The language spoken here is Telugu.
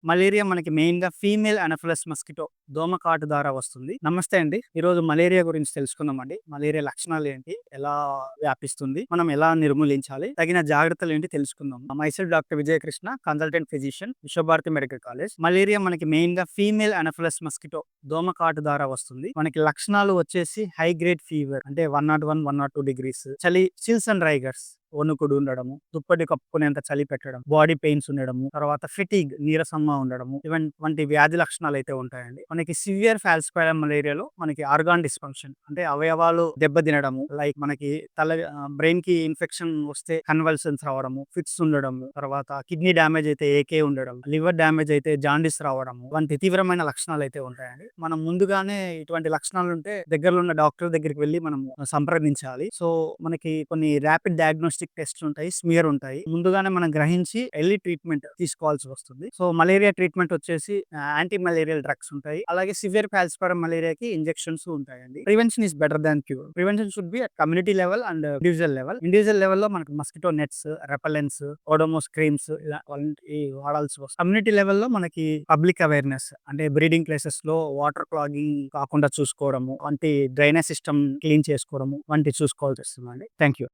మలేరియా మనకి మెయిన్‌గా ఫీమేల్ అనఫిలస్ మస్కిటో దోమ కాటు ద్వారా వస్తుంది. నమస్తే అండి. ఈరోజు మలేరియా గురించి తెలుసుకుందామండి. మలేరియా లక్షణాలేంటి? ఎలా వ్యాపిస్తుంది? మనం ఎలా నిర్మూలించాలి? తగిన జాగ్రత్తలేంటి తెలుసుకుందాం. Myself doctor Vijayakrishna, consultant physician, Vishwabharati medical college. Malaria మనకి మెయిన్‌గా ఫీమేల్ అనఫిలస్ మస్కిటో దోమ కాటు ద్వారా వస్తుంది. మనకి లక్షణాలు వచ్చేసి హై గ్రేడ్ ఫీవర్ అంటే 101, 102 డిగ్రీస్, చలి, చిల్స్ అండ్ రైగర్స్, వణుకుడు ఉండడము, దుప్పటి కప్పుకునేంత చలి పెట్టడం, బాడీ పెయిన్స్ ఉండడము, తర్వాత ఫిటిగ్ నీరసంగా ఉండడము, వంటి వ్యాధి లక్షణాలు అయితే ఉంటాయండి. మనకి సివియర్ ఫాల్సిపారం మలేరియాలో మనకి ఆర్గాన్ డిస్ఫంక్షన్ అంటే అవయవాలు దెబ్బతినడము, లైక్ మనకి బ్రెయిన్ కి ఇన్ఫెక్షన్ వస్తే కన్వల్సన్స్ రావడము, ఫిట్స్ ఉండడము, తర్వాత కిడ్నీ డ్యామేజ్ అయితే ఏకే ఉండడం, లివర్ డ్యామేజ్ అయితే జాండిస్ రావడము వంటి తీవ్రమైన లక్షణాలు అయితే ఉంటాయండి. మనం ముందుగానే ఇటువంటి లక్షణాలు ఉంటే దగ్గరలో ఉన్న డాక్టర్ దగ్గరికి వెళ్ళి మనం సంప్రదించాలి. సో మనకి కొన్ని ర్యాపిడ్ డయాగ్నోస్టిక్ టెస్ట్ ఉంటాయి, స్మియర్ ఉంటాయి. ముందుగానే మనం గ్రహించి ఎర్లీ ట్రీట్మెంట్ తీసుకోవాల్సి వస్తుంది. సో మలేరియా ట్రీట్మెంట్ వచ్చేసి యాంటీ మలేరియల్ డ్రగ్స్ ఉంటాయి. అలాగే సివియర్ ఫాల్సిపారం మలేరియాకి ఇంజెక్షన్స్ ఉంటాయండి. Prevention is better than cure. Prevention should be at community level and individual level. Individual level లో మనకి మస్కిటో నెట్స్, రెపలెన్స్, ఓడోమోస్ క్రీమ్స్ ఇలా వాడాల్సి వస్తుంది. కమ్యూనిటీ లెవెల్ లో మనకి పబ్లిక్ అవేర్నెస్ అంటే బ్రీడింగ్ ప్లేసెస్ లో వాటర్ క్లాగింగ్ కాకుండా చూసుకోవడము, వంటి డ్రైనేజ్ సిస్టమ్ క్లీన్ చేసుకోవడము వంటి చూసుకోవాల్సి వస్తుందండి. Thank you.